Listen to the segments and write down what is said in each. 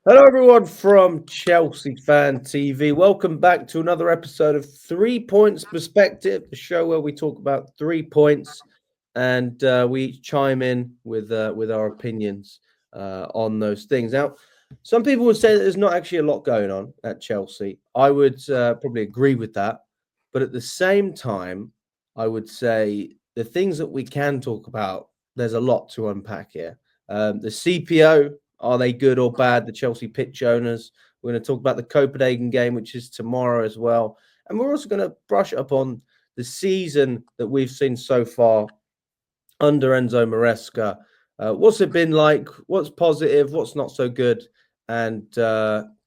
Hello, everyone from Chelsea Fan TV. Welcome back to another episode of 3 Points Perspective, the show where we talk about 3 points and we chime in with our opinions on those things. Now, some people would say that there's not actually a lot going on at Chelsea. I would probably agree with that, but at the same time, I would say the things that we can talk about, there's a lot to unpack here. The CPO. Are they good or bad? The Chelsea pitch owners. We're going to talk about the Copenhagen game, which is tomorrow as well. And we're also going to brush up on the season that we've seen so far under Enzo Maresca. What's it been like? What's positive? What's not so good? And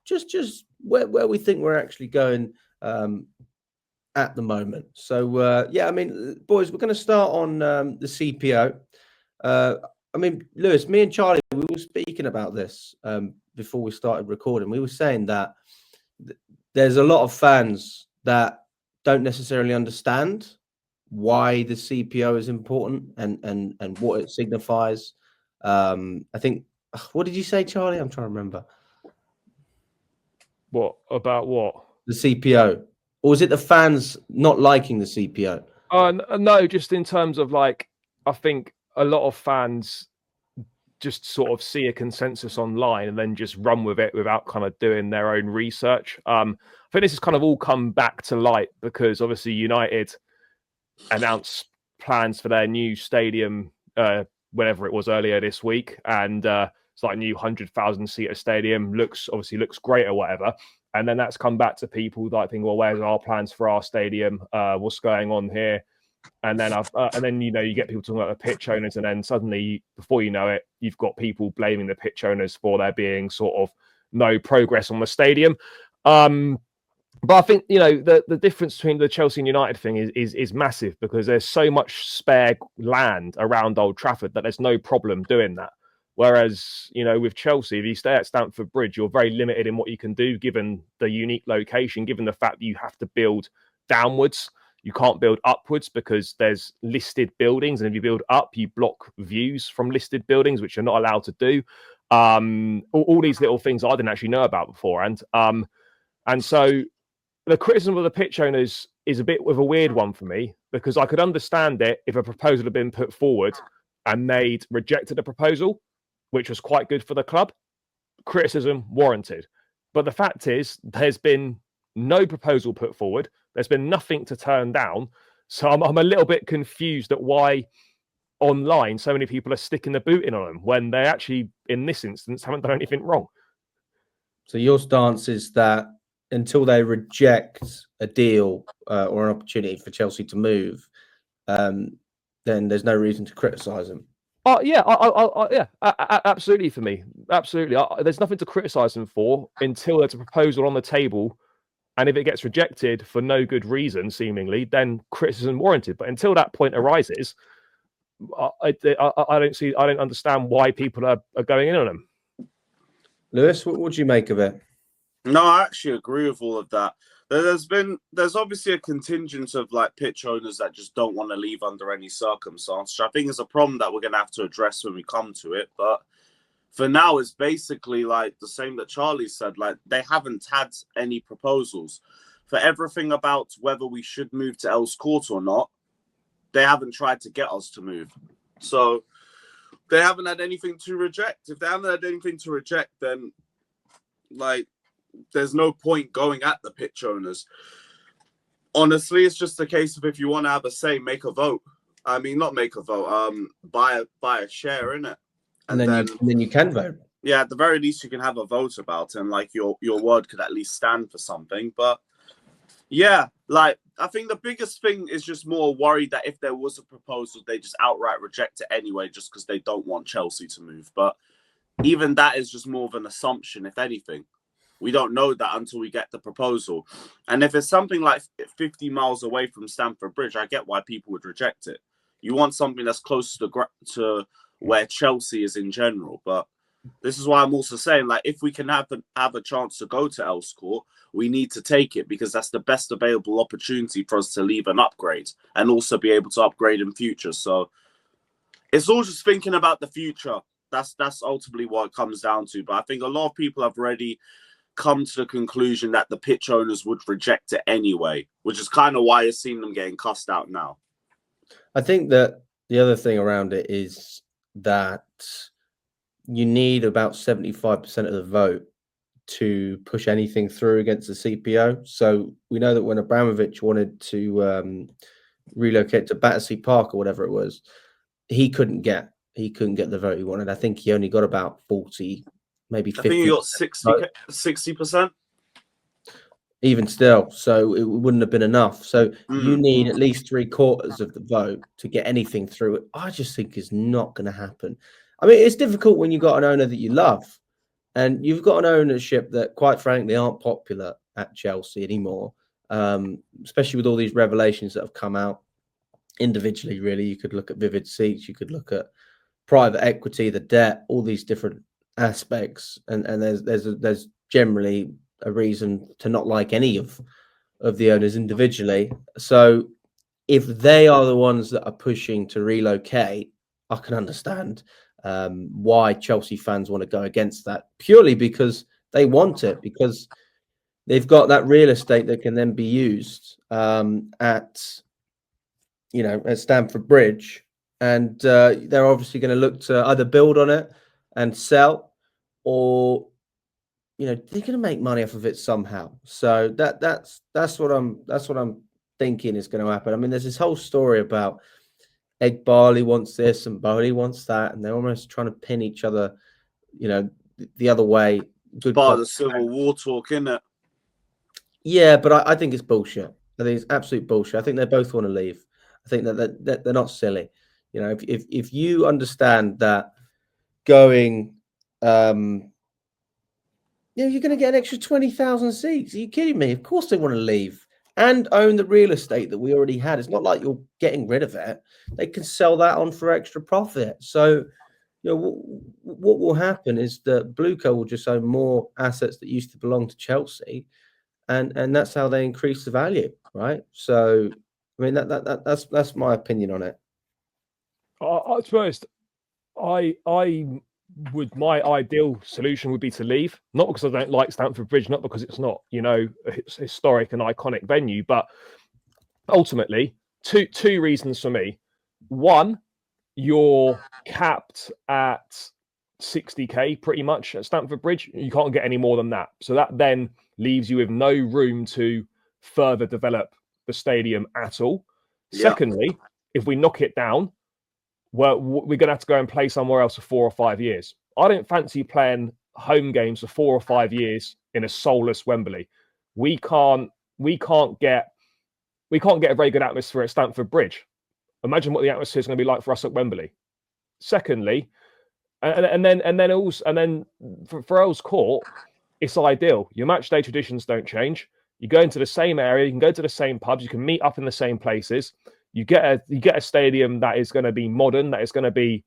just where we think we're actually going at the moment. So, yeah, I mean, boys, we're going to start on the CPO. I mean, Lewis, me and Charlie, we were speaking about this before we started recording. We were saying that there's a lot of fans that don't necessarily understand why the CPO is important and what it signifies. I think, what did you say, Charlie? I'm trying to remember. What about what? The CPO. Or was it the fans not liking the CPO? No, just in terms of like, I think a lot of fans just sort of see a consensus online and then just run with it without kind of doing their own research. I think this has kind of all come back to light because obviously United announced plans for their new stadium whenever it was earlier this week, and it's like a new 100,000-seater stadium. Looks great or whatever. And then that's come back to people like thinking, well, where's our plans for our stadium? What's going on here? And then you get people talking about the pitch owners, and then suddenly, before you know it, you've got people blaming the pitch owners for there being sort of no progress on the stadium. But I think the difference between the Chelsea and United thing is massive because there's so much spare land around Old Trafford that there's no problem doing that. Whereas, with Chelsea, if you stay at Stamford Bridge, you're very limited in what you can do given the unique location, given the fact that you have to build downwards. You can't build upwards because there's listed buildings. And if you build up, you block views from listed buildings, which you're not allowed to do. All these little things I didn't actually know about beforehand. And so the criticism of the pitch owners is a bit of a weird one for me because I could understand it if a proposal had been put forward and they'd rejected the proposal, which was quite good for the club. Criticism warranted. But the fact is, there's been no proposal put forward. There's been nothing to turn down. So I'm a little bit confused at why online so many people are sticking the boot in on them when they actually, in this instance, haven't done anything wrong. So your stance is that until they reject a deal or an opportunity for Chelsea to move, then there's no reason to criticise them. Yeah, absolutely for me. Absolutely. There's nothing to criticise them for until there's a proposal on the table. And if it gets rejected for no good reason, seemingly, then criticism warranted. But until that point arises, I don't understand why people are going in on them. Lewis, what do you make of it? No, I actually agree with all of that. There's obviously a contingent of like pitch owners that just don't want to leave under any circumstance. I think it's a problem that we're going to have to address when we come to it. But for now, it's basically like the same that Charlie said. Like they haven't had any proposals for everything about whether we should move to Earls Court or not. They haven't tried to get us to move. So they haven't had anything to reject. If they haven't had anything to reject, then like there's no point going at the pitch owners. Honestly, it's just a case of if you want to have a say, make a vote. I mean, not make a vote, buy a share in it. And then you can vote. Yeah, at the very least, you can have a vote about it, and like your word could at least stand for something. But yeah, like I think the biggest thing is just more worried that if there was a proposal, they just outright reject it anyway, just because they don't want Chelsea to move. But even that is just more of an assumption, if anything. We don't know that until we get the proposal. And if it's something like 50 miles away from Stamford Bridge, I get why people would reject it. You want something that's close to where Chelsea is in general. But this is why I'm also saying, like, if we can have a chance to go to Earls Court, we need to take it because that's the best available opportunity for us to leave an upgrade and also be able to upgrade in future. So it's all just thinking about the future. That's ultimately what it comes down to. But I think a lot of people have already come to the conclusion that the pitch owners would reject it anyway, which is kind of why you're seeing them getting cussed out now. I think that the other thing around it is that you need about 75% of the vote to push anything through against the CPO. So we know that when Abramovich wanted to relocate to Battersea Park or whatever it was, he couldn't get the vote he wanted. I think he only got about 40, maybe 50. I think he got 60%. Even still, so it wouldn't have been enough. So you need at least 3/4 of the vote to get anything through. I just think is not going to happen. I mean, it's difficult when you've got an owner that you love, and you've got an ownership that, quite frankly, aren't popular at Chelsea anymore, especially with all these revelations that have come out individually. Really, you could look at Vivid Seats, you could look at private equity, the debt, all these different aspects, and there's generally a reason to not like any of the owners individually. So if they are the ones that are pushing to relocate, I can understand why Chelsea fans want to go against that, purely because they want it, because they've got that real estate that can then be used at Stamford Bridge, and they're obviously going to look to either build on it and sell, or they're going to make money off of it somehow. So that's what I'm thinking is going to happen. I mean, there's this whole story about Egg Barley wants this and Bowley wants that, and they're almost trying to pin each other, the other way. Good part of the Civil War talk, isn't it? Yeah, but I think it's bullshit. I think it's absolute bullshit. I think they both want to leave. I think that they're not silly. If you understand that going, you're going to get an extra 20,000 seats. Are you kidding me? Of course they want to leave and own the real estate that we already had. It's not like you're getting rid of it. They can sell that on for extra profit. So, what will happen is that Blueco will just own more assets that used to belong to Chelsea, and that's how they increase the value, right? So, I mean, that's my opinion on it. To be honest, my ideal solution would be to leave, not because I don't like Stamford Bridge, not because it's not, it's a historic and iconic venue, but ultimately two reasons for me. One, you're capped at 60k pretty much at Stamford Bridge. You can't get any more than that. So that then leaves you with no room to further develop the stadium at all. Yeah. Secondly, if we knock it down, well, we're going to have to go and play somewhere else for 4 or 5 years. I don't fancy playing home games for 4 or 5 years in a soulless Wembley. We can't get a very good atmosphere at Stamford Bridge. Imagine what the atmosphere is going to be like for us at Wembley. Secondly, and then for Earls Court, it's ideal. Your match day traditions don't change. You go into the same area, you can go to the same pubs, you can meet up in the same places. You get a stadium that is going to be modern, that is going to be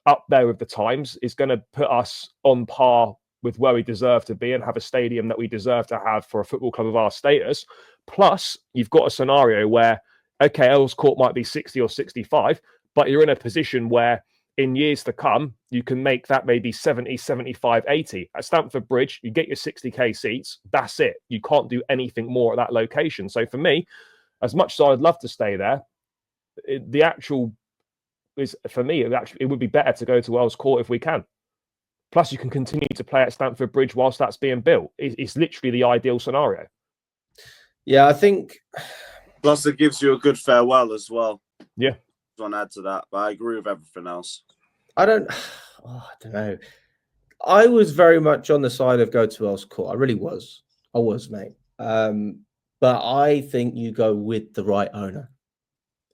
up there with the times. It's going to put us on par with where we deserve to be and have a stadium that we deserve to have for a football club of our status. Plus, you've got a scenario where, okay, Earls Court might be 60 or 65, but you're in a position where in years to come, you can make that maybe 70, 75, 80. At Stamford Bridge, you get your 60k seats. That's it. You can't do anything more at that location. So for me, as much as I'd love to stay there, it would be better to go to Earls Court if we can. Plus, you can continue to play at Stamford Bridge whilst that's being built. It's literally the ideal scenario. Yeah, I think. Plus, it gives you a good farewell as well. Yeah. I want to add to that, but I agree with everything else. I don't know. I was very much on the side of go to Earls Court. I really was. I was, mate. But I think you go with the right owner.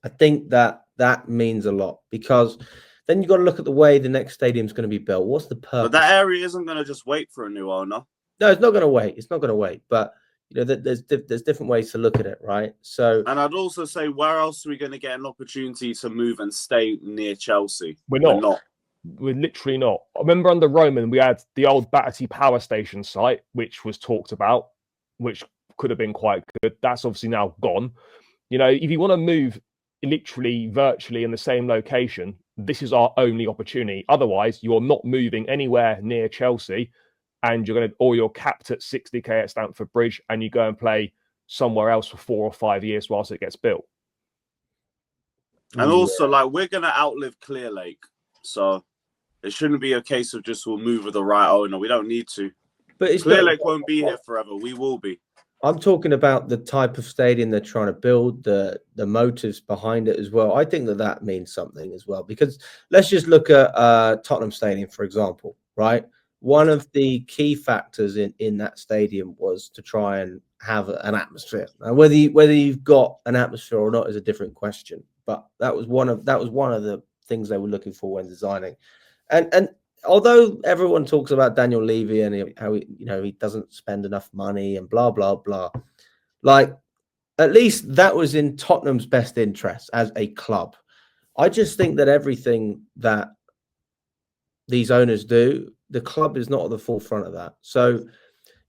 I think that means a lot, because then you've got to look at the way the next stadium's going to be built. What's the purpose? But that area isn't going to just wait for a new owner. No, it's not going to wait. It's not going to wait. But there's different ways to look at it, right? So, and I'd also say, where else are we going to get an opportunity to move and stay near Chelsea? We're not. We're literally not. I remember under Roman, we had the old Battersea Power Station site, which was talked about, which could have been quite good. That's obviously now gone. If you want to move literally virtually in the same location, this is our only opportunity. Otherwise, you're not moving anywhere near Chelsea, and you're capped at 60k at Stamford Bridge, and you go and play somewhere else for 4 or 5 years whilst it gets built. And also, like, we're gonna outlive Clear Lake, so it shouldn't be a case of just we'll move with the right owner. We don't need to. But Clear Lake won't be here forever. We will be. I'm talking about the type of stadium they're trying to build, the motives behind it as well. I think that means something as well, because let's just look at Tottenham Stadium, for example, right? One of the key factors in that stadium was to try and have an atmosphere. And whether you've got an atmosphere or not is a different question. But that was one of the things they were looking for when designing. And although everyone talks about Daniel Levy and how he doesn't spend enough money and blah blah blah, like, at least that was in Tottenham's best interest as a club. I just think that everything that these owners do, the club is not at the forefront of that. So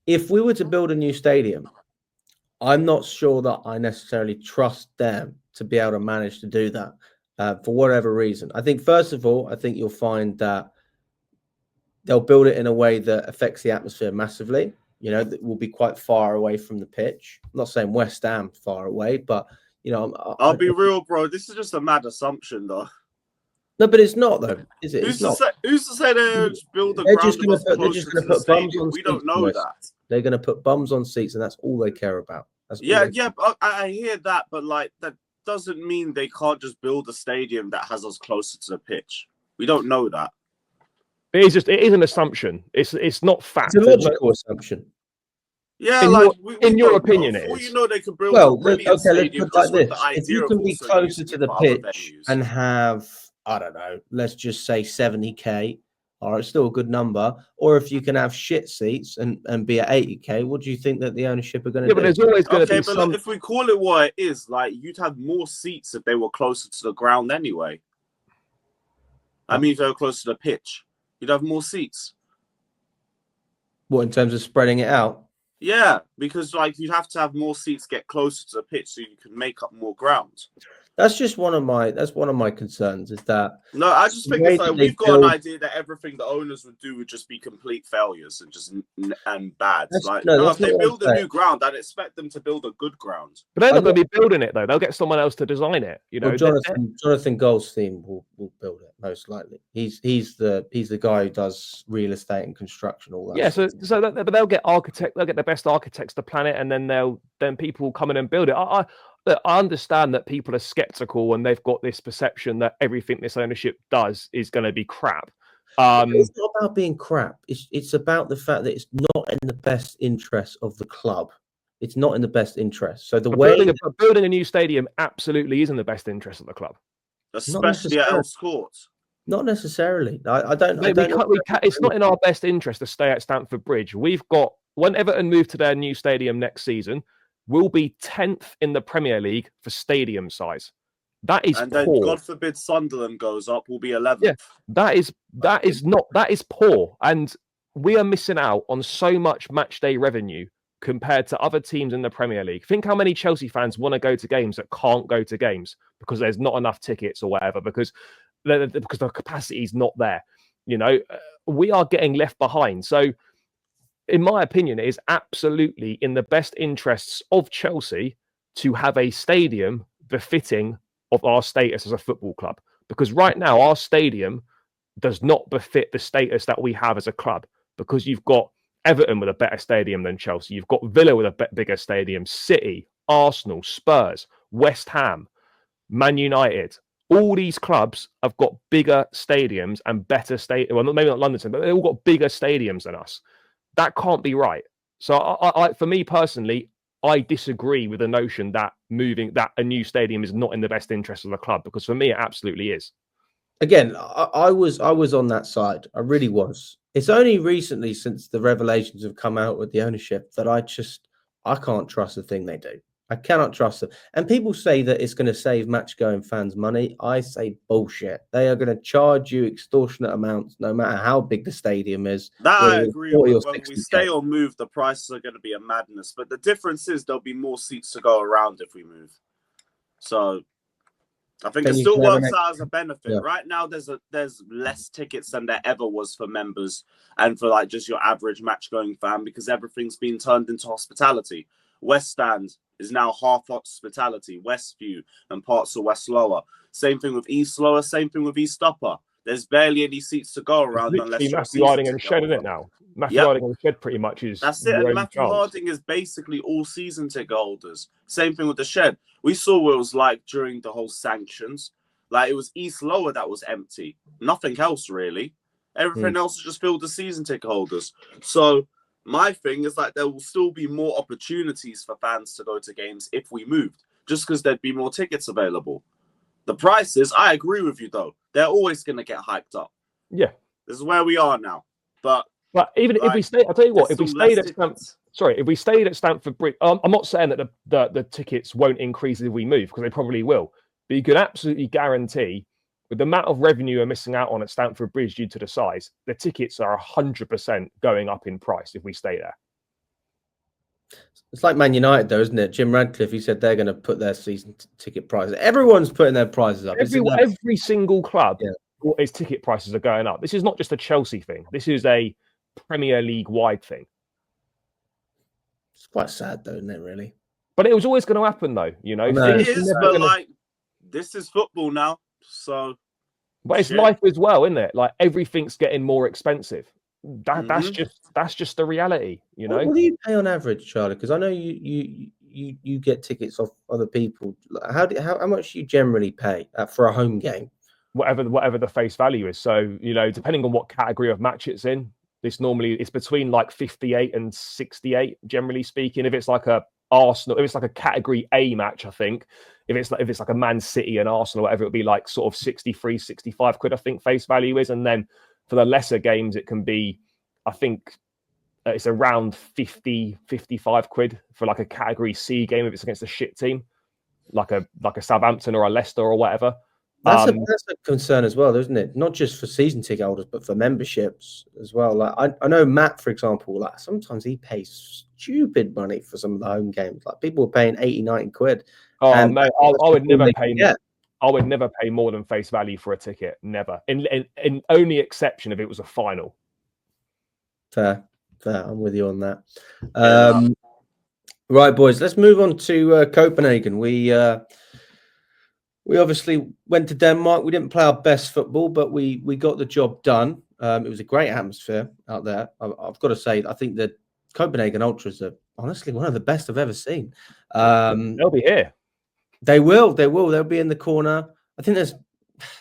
if we were to build a new stadium, I'm not sure that I necessarily trust them to be able to manage to do that for whatever reason. I think, first of all, I think you'll find that they'll build it in a way that affects the atmosphere massively. That will be quite far away from the pitch. I'm not saying West Ham far away, but I'll be real, bro. This is just a mad assumption, though. No, but it's not, though, is it? Who's to say they build the they're ground just going to put bums on seats? We don't know that. They're going to put bums on seats, and that's all they care about. I hear that, but like that doesn't mean they can't just build a stadium that has us closer to the pitch. We don't know that. It is an assumption. It's not fact. It's a logical assumption. Yeah, in your opinion, it is. They could build a brilliant stadium like this. If you can be closer to the pitch and have, I don't know, let's just say 70k, or it's still a good number, or if you can have shit seats and be at 80k, what do you think that the ownership are going to do? But there's always going to be some... if we call it what it is, like, you'd have more seats if they were closer to the ground anyway. I mean, if they were closer to the pitch, you'd have more seats. What, in terms of spreading it out? Yeah, because like you'd have to have more seats get closer to the pitch so you can make up more ground. That's just one of my concerns, is that no, I just think it's like we've got an idea that everything the owners would do would just be complete failures and just bad. If they build a new ground, I'd expect them to build a good ground. But they're not going to be building it, though. They'll get someone else to design it. Jonathan Goldstein will build it most likely. He's the guy who does real estate and construction, all that. Yeah, but they'll get they'll get the best architects to plan it, and then people will come in and build it. I understand that people are skeptical and they've got this perception that everything this ownership does is going to be crap. It's not about being crap. It's about the fact that it's not in the best interest of the club. It's not in the best interest. So building a new stadium absolutely is in the best interest of the club, especially at Earls Court. Not necessarily. I don't. It's not in our best interest to stay at Stamford Bridge. When Everton move to their new stadium next season, we'll be 10th in the Premier League for stadium size. That is and poor. Then, God forbid, Sunderland goes up, we'll be 11th. Yeah, that is poor, and we are missing out on so much match day revenue compared to other teams in the Premier League. Think how many Chelsea fans want to go to games that can't go to games because there's not enough tickets or whatever, because the capacity is not there. We are getting left behind. So, in my opinion, it is absolutely in the best interests of Chelsea to have a stadium befitting of our status as a football club. Because right now, our stadium does not befit the status that we have as a club. Because you've got Everton with a better stadium than Chelsea. You've got Villa with a bigger stadium. City, Arsenal, Spurs, West Ham, Man United. All these clubs have got bigger stadiums and better stadiums. Well, maybe not London, but they've all got bigger stadiums than us. That can't be right. So, I for me personally, I disagree with the notion that a new stadium is not in the best interest of the club, because for me, it absolutely is. Again, I was on that side. I really was. It's only recently, since the revelations have come out with the ownership, that I can't trust the thing they do. I cannot trust them. And people say that it's going to save match-going fans money. I say bullshit. They are going to charge you extortionate amounts, no matter how big the stadium is. That I agree with. When we stay or move, the prices are going to be a madness. But the difference is there'll be more seats to go around if we move. So I think then it you still can have works an out as a benefit. Yeah. Right now, there's less tickets than there ever was for members and for like just your average match going fan, because everything's been turned into hospitality. West Stand is now half hospitality, Westview and parts of West Lower. Same thing with East Lower, same thing with East Upper. There's barely any seats to go around It's unless literally you're a Matthew season Harding and ticket Shed, isn't holder. it now? Matthew Yep. Harding and Shed pretty much is That's it. your And only Matthew chance. Harding is basically all season ticket holders. Same thing with the Shed. We saw what it was like during the whole sanctions. Like, it was East Lower that was empty. Nothing else, really. Everything else is just filled with season ticket holders. So my thing is like there will still be more opportunities for fans to go to games if we moved, just because there'd be more tickets available. The prices, I agree with you, though. They're always going to get hyped up. Yeah. This is where we are now. But even if we stay, I'll tell you what, if we stayed at if we stayed at Stamford Bridge, I'm not saying that the tickets won't increase if we move, because they probably will. But you can absolutely guarantee, with the amount of revenue we're missing out on at Stamford Bridge due to the size, the tickets are 100% going up in price if we stay there. It's like Man United, though, isn't it? Jim Radcliffe, he said they're going to put their season ticket prices. Everyone's putting their prices up. Every single club, its ticket prices are going up. This is not just a Chelsea thing. This is a Premier League wide thing. It's quite sad, though, isn't it? Really. But it was always going to happen, though. You know, it is. But like, this is football now, so. But it's life as well, isn't it? Like, everything's getting more expensive. That's just the reality, you know. What do you pay on average, Charlie? Because I know you get tickets off other people. How much do you generally pay for a home game? Whatever the face value is. So, you know, depending on what category of match it's in, it's between like 58 and 68, generally speaking. If it's like a Arsenal, if it's like a category A match, I think if it's like a Man City and Arsenal, whatever, it'll be like sort of 63, 65 quid, I think face value is. And then for the lesser games, it can be, I think it's around 50, 55 quid for like a category C game if it's against a shit team, like a Southampton or a Leicester or whatever. That's a concern as well, isn't it? Not just for season ticket holders, but for memberships as well. Like I know Matt, for example, like sometimes he pays stupid money for some of the home games. Like people are paying 80, 90 quid. Oh, mate, I would never pay. I would never pay more than face value for a ticket. Never. In only exception if it was a final. Fair. I'm with you on that. Right, boys. Let's move on to Copenhagen. We obviously went to Denmark. We didn't play our best football, but we got the job done. It was a great atmosphere out there. I've got to say, I think the Copenhagen Ultras are honestly one of the best I've ever seen. They'll be here. They will. They'll be in the corner. I think there's,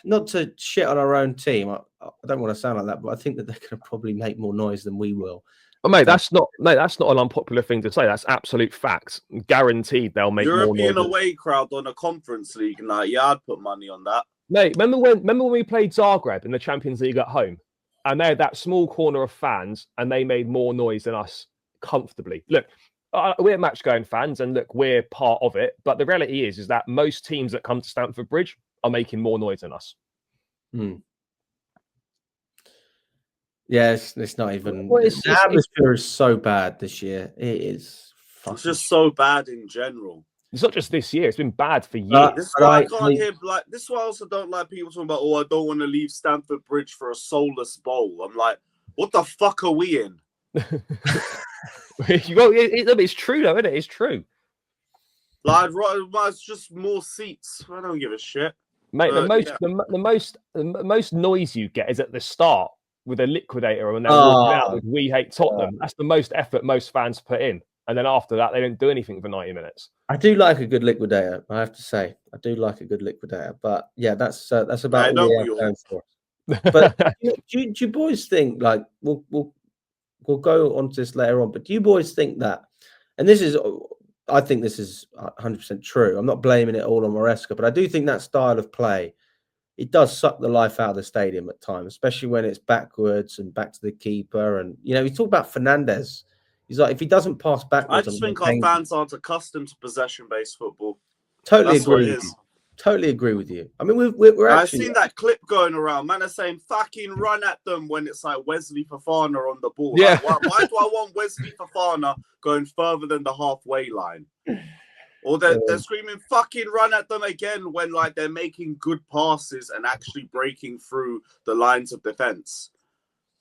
not to shit on our own team. I don't want to sound like that, but I think that they're going to probably make more noise than we will. Oh, mate, that's not an unpopular thing to say. That's absolute facts. Guaranteed they'll make European more noise. Away crowd on a conference league night. Yeah, I'd put money on that. Mate, remember when we played Zagreb in the Champions League at home, and they had that small corner of fans, and they made more noise than us comfortably. Look, we're match-going fans, and look, we're part of it. But the reality is that most teams that come to Stamford Bridge are making more noise than us. Yes, it's not even. The atmosphere is so bad this year. It is. It's just so bad in general. It's not just this year; it's been bad for years. This is why I can't hear This is why I also don't like people talking about. Oh, I don't want to leave Stamford Bridge for a soulless bowl. I'm like, what the fuck are we in? Well, it's true though, isn't it? It's true. Like, it's just more seats. I don't give a shit, mate. The most noise you get is at the start with a liquidator, and then walking out with "We hate Tottenham." That's the most effort most fans put in, and then after that, they don't do anything for 90 minutes. I do like a good liquidator. I have to say, I do like a good liquidator. But yeah, that's about all we have going for us. But do you boys think, like, we'll go on to this later on, but do you boys think that, and I think this is 100% true. I'm not blaming it all on Maresca, but I do think that style of play, it does suck the life out of the stadium at times, especially when it's backwards and back to the keeper. And, you know, you talk about Fernandes. He's like, if he doesn't pass backwards... I just think our fans aren't accustomed to possession-based football. Totally agree with you. Totally agree with you. I mean, we're actually... I've seen that clip going around. Man are saying, fucking run at them when it's like Wesley Fofana on the ball. Yeah. Like, why do I want Wesley Fofana going further than the halfway line? Or they're screaming "fucking run at them again" when like they're making good passes and actually breaking through the lines of defense.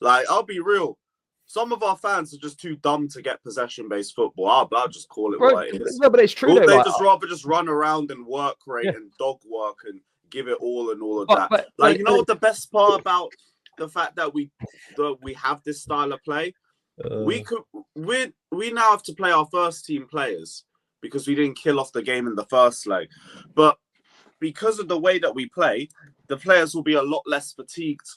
Like, I'll be real. Some of our fans are just too dumb to get possession-based football. I'll just call it what it is. No, but it's true. They like, just rather just run around and work rate and dog work and give it all and all of that. But, you know what the best part about the fact that we have this style of play? We now have to play our first team players because we didn't kill off the game in the first leg. But because of the way that we play, the players will be a lot less fatigued.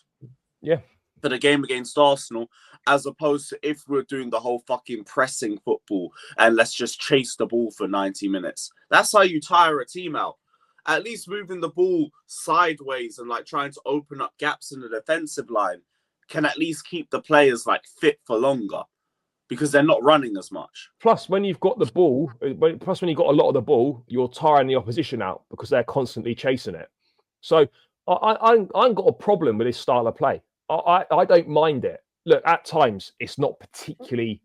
Yeah. For the game against Arsenal, as opposed to if we're doing the whole fucking pressing football and let's just chase the ball for 90 minutes. That's how you tire a team out. At least moving the ball sideways and like trying to open up gaps in the defensive line can at least keep the players like fit for longer because they're not running as much. Plus, when you've got the ball, when you've got a lot of the ball, you're tiring the opposition out because they're constantly chasing it. So I ain't got a problem with this style of play. I don't mind it. Look, at times it's not particularly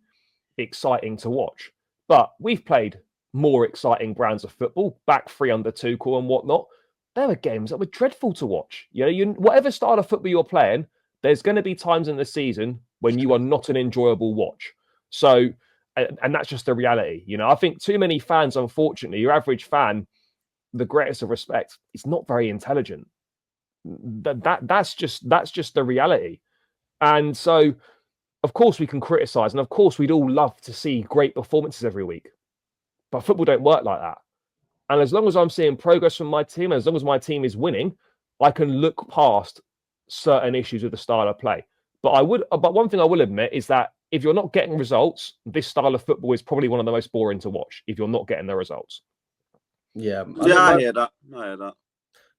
exciting to watch, but we've played more exciting brands of football, back 3 under 2 call and whatnot. There were games that were dreadful to watch. Whatever style of football you're playing, there's going to be times in the season when you are not an enjoyable watch. So, and that's just the reality. I think too many fans, unfortunately, your average fan, the greatest of respect, is not very intelligent. That's just the reality. And so, of course, we can criticize, and of course, we'd all love to see great performances every week. But football don't work like that. And as long as I'm seeing progress from my team, as long as my team is winning, I can look past certain issues with the style of play. But one thing I will admit is that if you're not getting results, this style of football is probably one of the most boring to watch if you're not getting the results. Yeah, I hear that.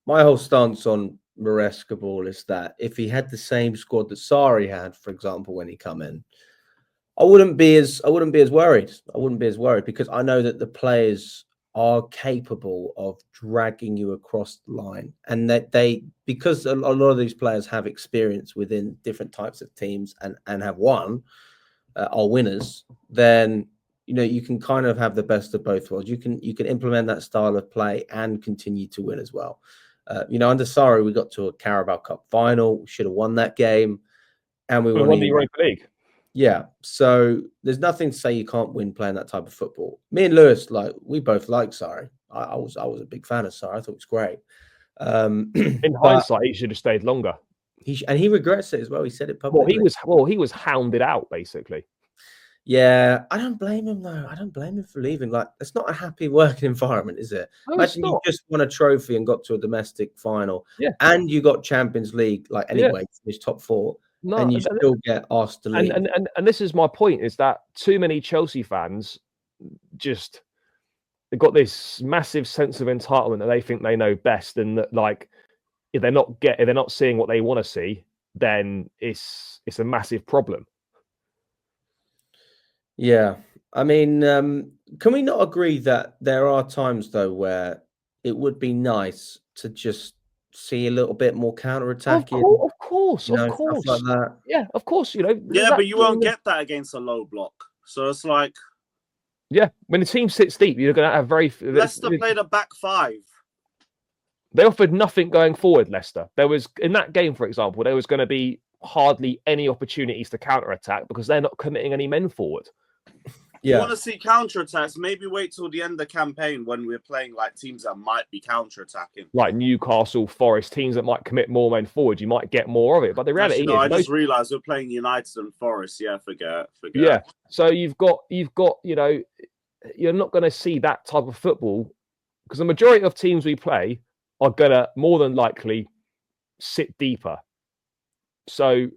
My whole stance on Maresca ball is that if he had the same squad that Sarri had, for example, when he come in, I wouldn't be as worried. I wouldn't be as worried because I know that the players are capable of dragging you across the line, and that because a lot of these players have experience within different types of teams and have won, are winners. Then you can kind of have the best of both worlds. You can implement that style of play and continue to win as well. Under Sarri, we got to a Carabao Cup final. We should have won that game, and we won the Europa League. Yeah, so there's nothing to say you can't win playing that type of football. Me and Lewis, we both like Sarri. I was a big fan of Sarri. I thought it was great. In hindsight, he should have stayed longer. He regrets it as well. He said it publicly. He was hounded out basically. Yeah, I don't blame him though. I don't blame him for leaving. It's not a happy working environment, is it? No, imagine you just won a trophy and got to a domestic final, and you got Champions League. Finished top 4. No, and you still get asked to leave. And this is my point: is that too many Chelsea fans they've got this massive sense of entitlement that they think they know best, and that if they're not seeing what they want to see, then it's a massive problem. Yeah, I mean, can we not agree that there are times though where it would be nice to just see a little bit more counter-attacking? Of course, stuff like that. Yeah, of course. Yeah, but you won't get that against a low block. So it's like, yeah, when the team sits deep, you're going to have Leicester played a back 5. They offered nothing going forward. Leicester. There was in that game, for example, there was going to be hardly any opportunities to counter-attack because they're not committing any men forward. Yeah. You want to see counter-attacks? Maybe wait till the end of the campaign when we're playing teams that might be counter-attacking. Like Newcastle, Forest, teams that might commit more men forward. You might get more of it. But the reality is... I just realised we're playing United and Forest. Yeah, forget. Yeah. So you've got you're not going to see that type of football because the majority of teams we play are going to more than likely sit deeper. So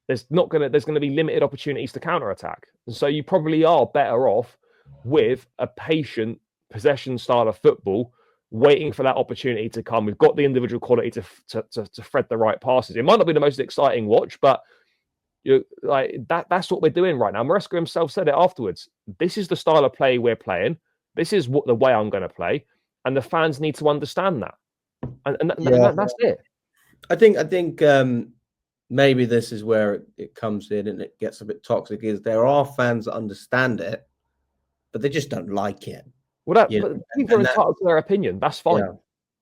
there's going to be limited opportunities to counter-attack. And so you probably are better off with a patient possession style of football, waiting for that opportunity to come. We've got the individual quality to thread the right passes. It might not be the most exciting watch, but that's what we're doing right now. Maresca himself said it afterwards. This is the style of play we're playing. This is the way I'm going to play. And the fans need to understand that. And that's it. I think maybe this is where it comes in and it gets a bit toxic, is there are fans that understand it, but they just don't like it. Well, You but know, people are and that, entitled to their opinion. That's fine. yeah.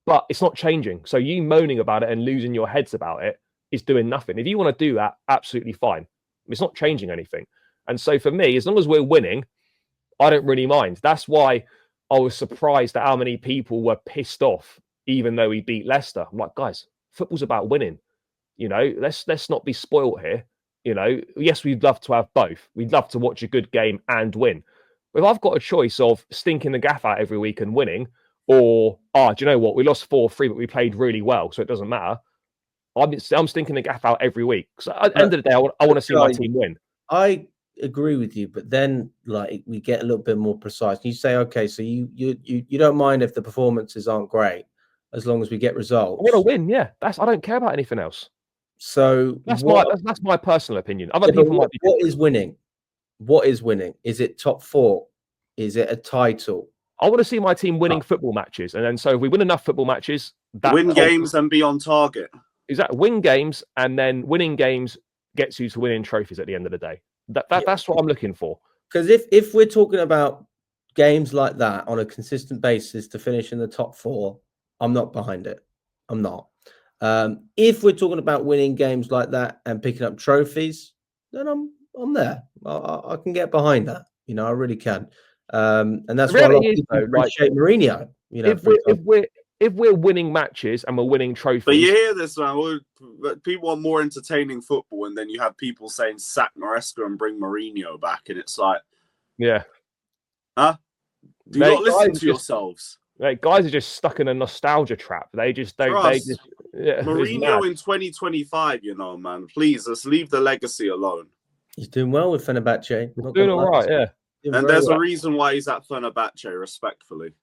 But it's not changing. So you moaning about it and losing your heads about it is doing nothing. If you want to do that, absolutely fine. It's not changing anything. And so for me, as long as we're winning, I don't really mind. That's why I was surprised at how many people were pissed off, even though we beat Leicester. I'm like, guys, football's about winning. You know, let's not be spoiled here. You know, yes, we'd love to have both. We'd love to watch a good game and win. But if I've got a choice of stinking the gaff out every week and winning, or, do you know what? We lost 4-3, but we played really well, so it doesn't matter. I'm stinking the gaff out every week. So at the end of the day, I want to see my team win. I agree with you, but then like we get a little bit more precise. You say, okay, so you don't mind if the performances aren't great as long as we get results. I want to win, yeah. I don't care about anything else. So that's my personal opinion. Other people might be. What is winning? What is winning? Is it top 4? Is it a title? I want to see my team winning football matches, and then so if we win enough football matches, win games and be on target. Exactly, win games, and then winning games gets you to winning trophies at the end of the day. That's what I'm looking for. Because if we're talking about games like that on a consistent basis to finish in the top 4, I'm not behind it. I'm not. If we're talking about winning games like that and picking up trophies, then I'm there. I can get behind that. You know, I really can. And that's why I appreciate Mourinho. You know, if we're winning matches and we're winning trophies, but you hear this, man. People want more entertaining football, and then you have people saying sack Maresca and bring Mourinho back, and it's like, yeah, huh? Do you not listen to yourselves? Like, guys are just stuck in a nostalgia trap. They just don't. Mourinho in 2025, you know, man. Please, let's leave the legacy alone. He's doing well with Fenerbahce. He's doing all right, yeah. And there's a reason why he's at Fenerbahce, respectfully.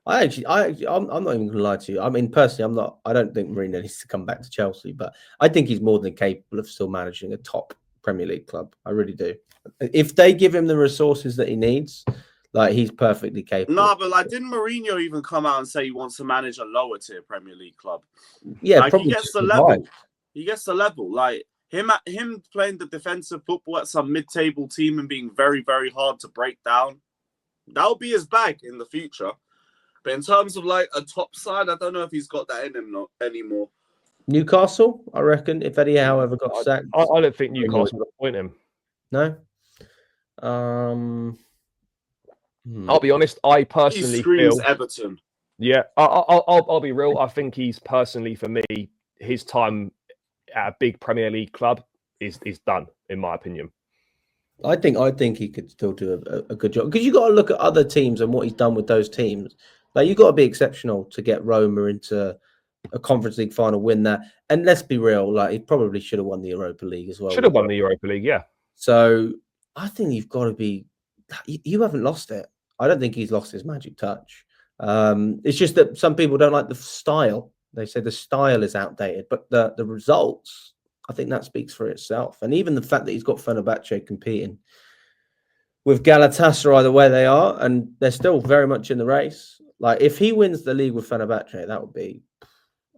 I'm not even going to lie to you. I mean, personally, I don't think Mourinho needs to come back to Chelsea, but I think he's more than capable of still managing a top Premier League club. I really do. If they give him the resources that he needs, like, he's perfectly capable. No, but like, didn't Mourinho even come out and say he wants to manage a lower tier Premier League club? Yeah, like, he gets the level. He gets the level. Like him playing the defensive football at some mid-table team and being very, very hard to break down. That'll be his bag in the future. But in terms of like a top side, I don't know if he's got that in him anymore. Newcastle, I reckon, if Eddie Howe ever got sacked. I don't think Newcastle would appoint him. No. I'll be honest. I personally feel Everton. Yeah, I'll be real. I think he's personally, for me, his time at a big Premier League club is done, in my opinion. I think he could still do a good job, because you got to look at other teams and what he's done with those teams. Like, you got to be exceptional to get Roma into a Conference League final, win that. And let's be real, like, he probably should have won the Europa League as well. Should have won the Europa League, yeah. So I think you've got to be. You haven't lost it. I don't think he's lost his magic touch. It's just that some people don't like the style. They say the style is outdated, but the results, I think that speaks for itself. And even the fact that he's got Fenerbahce competing with Galatasaray the way they are, and they're still very much in the race. Like, if he wins the league with Fenerbahce, that would be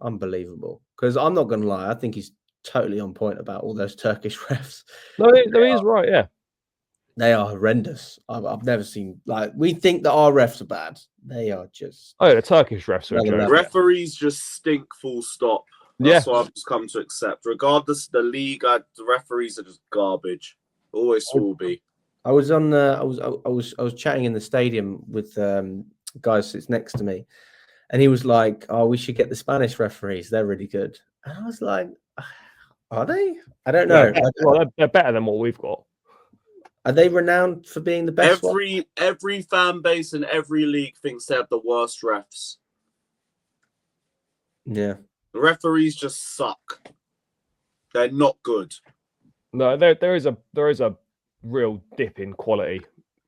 unbelievable. Because I'm not going to lie, I think he's totally on point about all those Turkish refs. No, he is right, yeah. They are horrendous. I've never seen, like, we think that our refs are bad. They are just. Oh, the Turkish refs are a joke. Referees just stink, full stop. That's what I've just come to accept. Regardless of the league, the referees are just garbage. Always will be. I was on I was chatting in the stadium with guys sits next to me, and he was like, "Oh, we should get the Spanish referees. They're really good." And I was like, "Are they? I don't know. Well, they're better than what we've got." Are they renowned for being the best? Every fan base in every league thinks they have the worst refs. Yeah. The referees just suck. They're not good. No, there is a real dip in quality.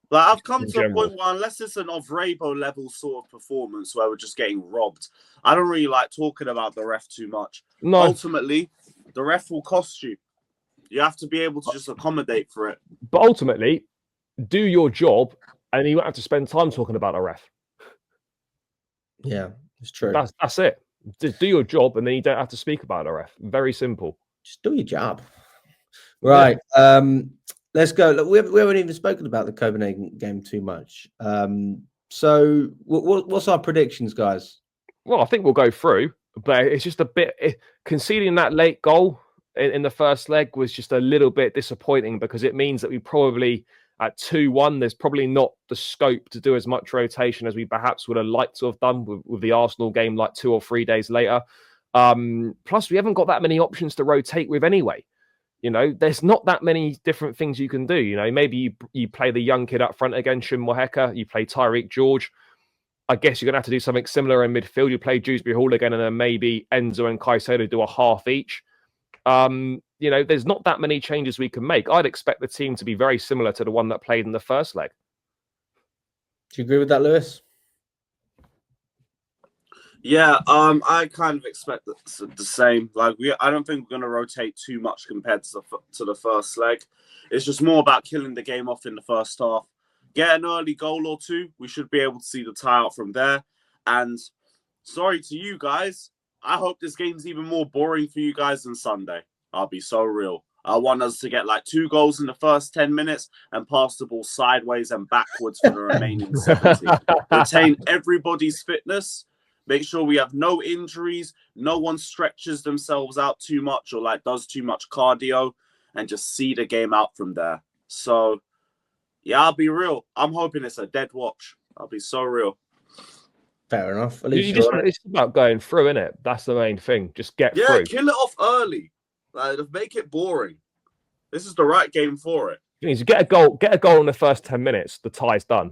Like, I've come to a point where, unless it's an Ovrebo level sort of performance where we're just getting robbed, I don't really like talking about the ref too much. No. Ultimately, the ref will cost you. You have to be able to just accommodate for it. But ultimately, do your job, and you won't have to spend time talking about a ref. Yeah, it's true. That's it. Just do your job, and then you don't have to speak about a ref. Very simple. Just do your job. Right. Yeah. Let's go. Look, we haven't even spoken about the Copenhagen game too much. So what's our predictions, guys? Well, I think we'll go through, but it's just a bit conceding that late goal in the first leg was just a little bit disappointing because it means that we probably at 2-1, there's probably not the scope to do as much rotation as we perhaps would have liked to have done with the Arsenal game like 2 or 3 days later. Plus, we haven't got that many options to rotate with anyway. You know, there's not that many different things you can do. You know, maybe you play the young kid up front again, Maresca, you play Tyreek George. I guess you're going to have to do something similar in midfield. You play Dewsbury Hall again, and then maybe Enzo and Caicedo do a half each. You know, there's not that many changes we can make. I'd expect the team to be very similar to the one that played in the first leg. Do you agree with that, Lewis? Yeah, I kind of expect the same. Like, I don't think we're going to rotate too much compared to the first leg. It's just more about killing the game off in the first half. Get an early goal or two. We should be able to see the tie out from there. And sorry to you guys. I hope this game's even more boring for you guys than Sunday. I'll be so real. I want us to get like 2 goals in the first 10 minutes and pass the ball sideways and backwards for the remaining 70. Retain everybody's fitness. Make sure we have no injuries. No one stretches themselves out too much or like does too much cardio, and just see the game out from there. So, yeah, I'll be real. I'm hoping it's a dead watch. I'll be so real. Fair enough. At least it's about going through, isn't it? That's the main thing. Just get through. Yeah, kill it off early. Like, make it boring. This is the right game for it. You get a goal in the first 10 minutes, the tie's done.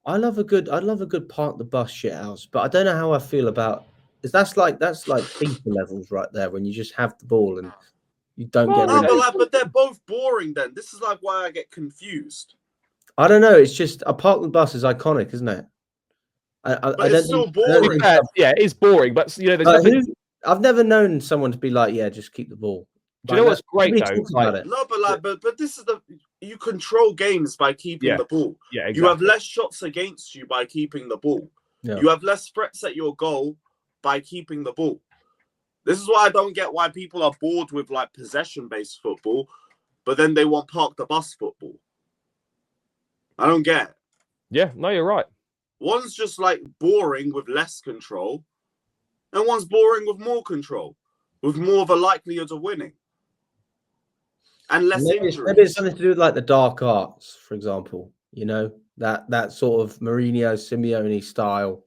I love a good park the bus shit house, but I don't know how I feel about that's like FIFA levels right there when you just have the ball and you don't get rid of it. But they're both boring then. This is like why I get confused. I don't know. It's just a park the bus is iconic, isn't it? But it's still boring. Yeah, it is boring, but you know, there's nothing. I've never known someone to be like, yeah, just keep the ball. Do you know what's great though? But this is you control games by keeping the ball. Yeah, exactly. You have less shots against you by keeping the ball. Yeah. You have less threats at your goal by keeping the ball. This is why I don't get why people are bored with like possession-based football, but then they want park the bus football. I don't get it. Yeah, no, you're right. One's just like boring with less control, and one's boring with more control, with more of a likelihood of winning. And less injuries. Maybe it's something to do with like the dark arts, for example. You know, that sort of Mourinho, Simeone style.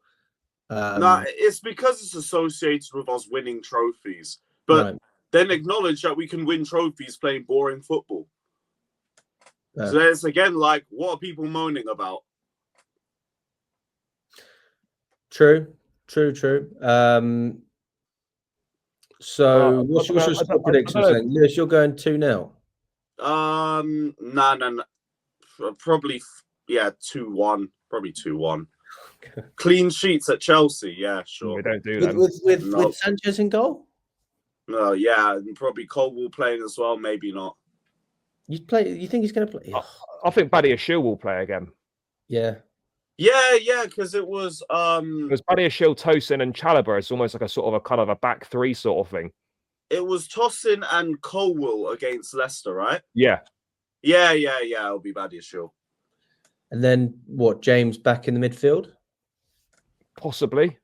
No, it's because it's associated with us winning trophies. But then acknowledge that we can win trophies playing boring football. So it's again like, what are people moaning about? True. So what's your score prediction saying? Lewis, you're going 2-0. No. Probably 2-1. Probably 2-1. Clean sheets at Chelsea, yeah, sure. We don't do that with Sanchez in goal. No, yeah, and probably Colwell playing as well. Maybe not. You think he's going to play? I think Badiashile will play again. Yeah, because it was Badiashile, Tosin, and Chalobah. It's almost like a sort of a kind of a back three sort of thing. It was Tosin and Colwell against Leicester, right? Yeah. It'll be Badiashile. And then what? James back in the midfield? Possibly.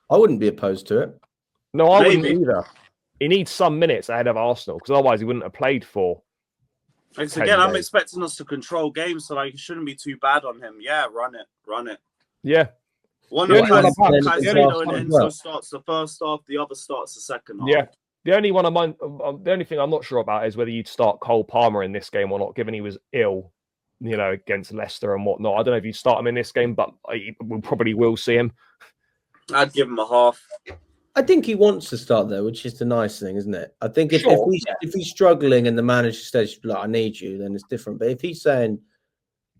I wouldn't be opposed to it. No, I wouldn't either. He needs some minutes ahead of Arsenal because otherwise he wouldn't have played for. Again, I'm expecting us to control games, so like it shouldn't be too bad on him. Yeah, run it. Yeah. One of Caicedo and Enzo starts the first half, the other starts the second half. Yeah. The only thing I'm not sure about is whether you'd start Cole Palmer in this game or not, given he was ill, you know, against Leicester and whatnot. I don't know if you'd start him in this game, but we probably will see him. I'd give him a half. I think he wants to start there, which is the nice thing, isn't it? I think if he's struggling and the manager says, like, I need you, then it's different. But if he's saying,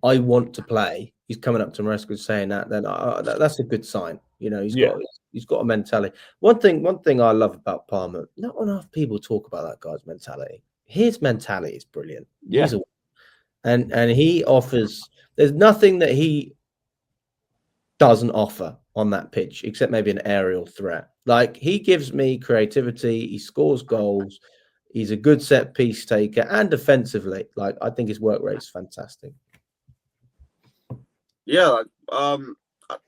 I want to play, he's coming up to Maresca saying that, then that's a good sign. You know, he's got a mentality. One thing I love about Palmer, not enough people talk about that guy's mentality. His mentality is brilliant. Yeah. And he offers, there's nothing that he doesn't offer on that pitch, except maybe an aerial threat. Like, he gives me creativity, he scores goals, he's a good set piece taker, and defensively, like, I think his work rate is fantastic. Yeah,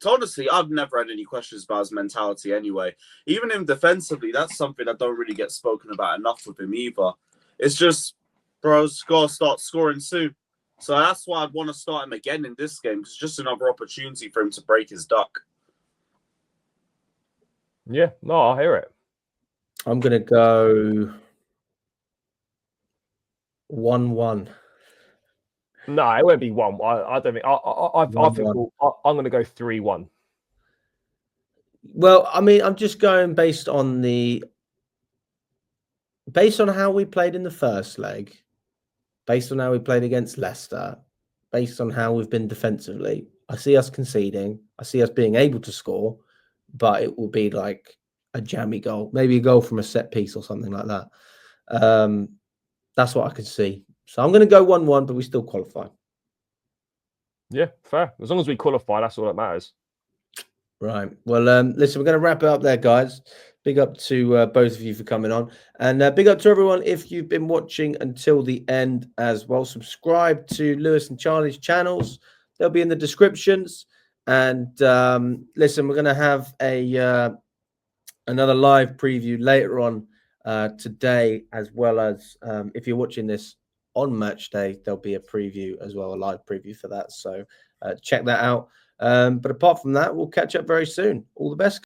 honestly, I've never had any questions about his mentality anyway. Even him defensively, that's something that don't really get spoken about enough with him either. It's just, bro's got to start scoring soon. So that's why I'd want to start him again in this game. It's just another opportunity for him to break his duck. Yeah, no, I hear it. I'm going to go 1-1. No, it won't be 1. I don't think. I think I'm going to go 3-1. Well, I mean, I'm just going based on how we played in the first leg, based on how we played against Leicester, based on how we've been defensively. I see us conceding. I see us being able to score, but it will be like a jammy goal, maybe a goal from a set piece or something like that. That's what I can see. So I'm going to go 1-1, but we still qualify. Yeah, fair. As long as we qualify, that's all that matters. Right. Well, listen, we're going to wrap it up there, guys. Big up to both of you for coming on. And big up to everyone if you've been watching until the end as well. Subscribe to Lewis and Charlie's channels. They'll be in the descriptions. And listen, we're going to have another live preview later on today, as well as if you're watching this on match day, there'll be a preview as well, a live preview for that. So check that out. But apart from that, we'll catch up very soon. All the best.